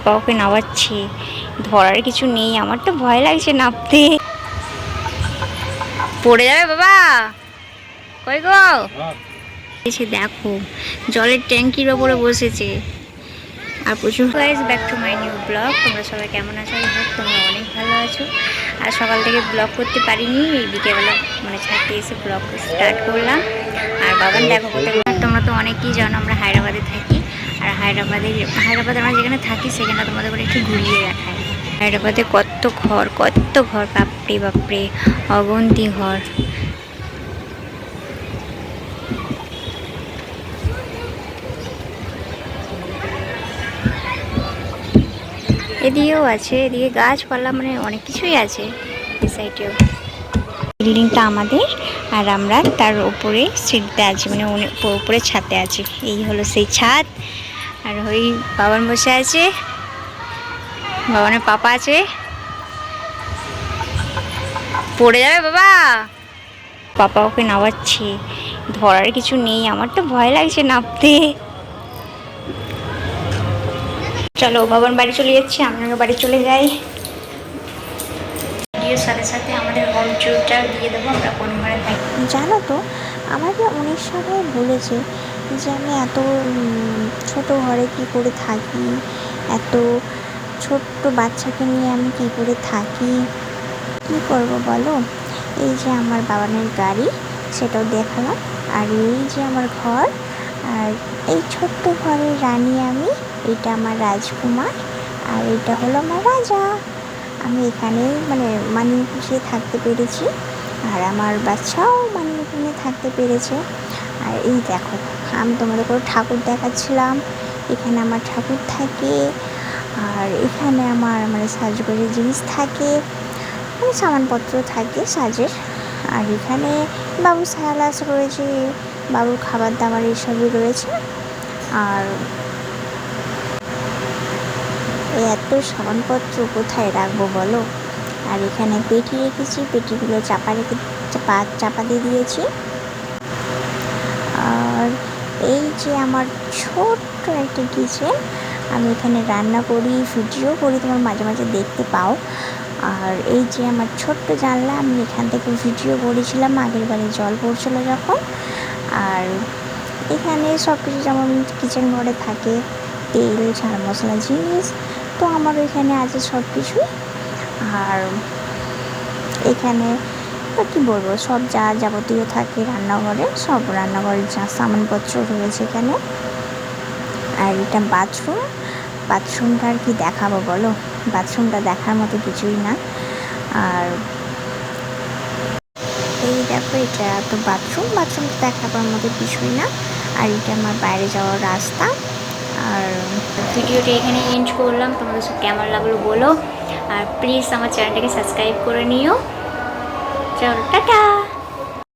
পাপা ওকে নামাচ্ছে, ধরার কিছু নেই, আমার তো ভয় লাগছে নামতে। পড়ে যাবে বাবা। কই গো এসে দেখো জলের ট্যাঙ্কির ওপরে বসেছে আর প্রচুর। Guys back to my new blog. তোমরা সবাই কেমন আছো? আই হোপ তোমরা অনেক ভালো আছো। আর সকাল থেকে ব্লগ করতে পারিনি, এই বিকেলবেলা মানে ছাদে এসে ব্লগ স্টার্ট করলাম। আর বাবান দেখো কোথায়। তোমরা তো অনেকেই জানো আমরা হায়দ্রাবাদে থাকি। আর হায়দ্রাবাদে আমরা যেখানে থাকি সেখানে তোমাদের করে একটু ঘুরিয়ে দেখায়। হায়দ্রাবাদে কত ঘর বাপরে বাপরে, অগন্তি ঘর। এদিকেও আছে, এদিকে গাছপালা মানে অনেক কিছুই আছে। এই সাইডেও বিল্ডিংটা আমাদের, আর আমরা তার উপরে সিটতে আছি, মানে উপরে ছাদে আছি। এই হলো সেই ছাদ। আর ওই বাবান বসে আছে, বাবানের পাপা আছে। পড়ে যাবে বাবা। পাপা ওকে নামাচ্ছে, ধরার কিছু নেই, আমার তো ভয় লাগছে নামতে। চলো বাবান বাড়ি চলে যাচ্ছে, আমরা বাড়ি চলে যাই। ভিডিওর সাথে সাথে আমাদের হোম ট্যুরটা দিয়ে দেবো আমরা কোন ঘরে থাকি। জানো তো, আমাকে অনেক সময় বলেছে যে আমি এত ছোট ঘরে কী করে থাকি, এত ছোট্ট বাচ্চাকে নিয়ে আমি কী করে থাকি, কী করব বলো। এই যে আমার বাবানের গাড়ি, সেটাও দেখালাম। আর এই যে আমার ঘর, আর এই ছোট্ট ঘরের রানী আমি। এটা আমার রাজকুমার, আর এটা হলো আমার রাজা। আমি এখানেই মানে মানিয়ে গুছিয়ে থাকতে পেরেছি, আর আমার বাচ্চাও মানিয়ে নিয়ে থাকতে পেরেছে। আর এই দেখো, আমি তোমাদের করে ঠাকুর দেখাচ্ছিলাম। এখানে আমার ঠাকুর থাকে, আর এখানে আমার মানে সাজগোজের জিনিস থাকে, মানে সামানপত্র থাকে সাজের। আর এখানে বাবু সায়ালাস রয়েছে, বাবুর খাবার দাবার এসবই রয়েছে। আর এত সামানপত্র কোথায় রাখবো বলো। আর এখানে পেটি রেখেছি, পেটিগুলো চাপা দিয়ে দিয়েছি। আর এই যে আমার ছোট্ট একটা কিচেন, আমি এখানে রান্না করি, ভিডিও করি, তোমার মাঝে মাঝে দেখতে পাও। আর এই যে আমার ছোট্ট জানলা, আমি এখান থেকে ভিডিও করেছিলাম আগের বারে জল পড়ছিল যখন। আর এখানে সব কিছু যেমন কিচেন ঘরে থাকে, তেল ঝাল মশলা জিনিস, তো আমার এখানে আছে সব কিছুই। আর এখানে কী বলবো, সব যা যাবতীয় থাকে রান্নাঘরে, সব রান্নাঘরের যা সামানপত্র রয়েছে এখানে। আর এটা বাথরুমটা আর কি দেখাবো বলো, বাথরুমটা দেখার মতো কিছুই না। আর এই দেখো, এটা তো বাথরুমটা দেখাবার মতো কিছুই না। আর এটা আমার বাইরে যাওয়ার রাস্তা। আর ভিডিওটা এখানে এন্ড করলাম, তোমাদের সব কেমন লাগলো বলো। আর প্লিজ আমার চ্যানেলটাকে সাবস্ক্রাইব করে নিও। চলো টাটা।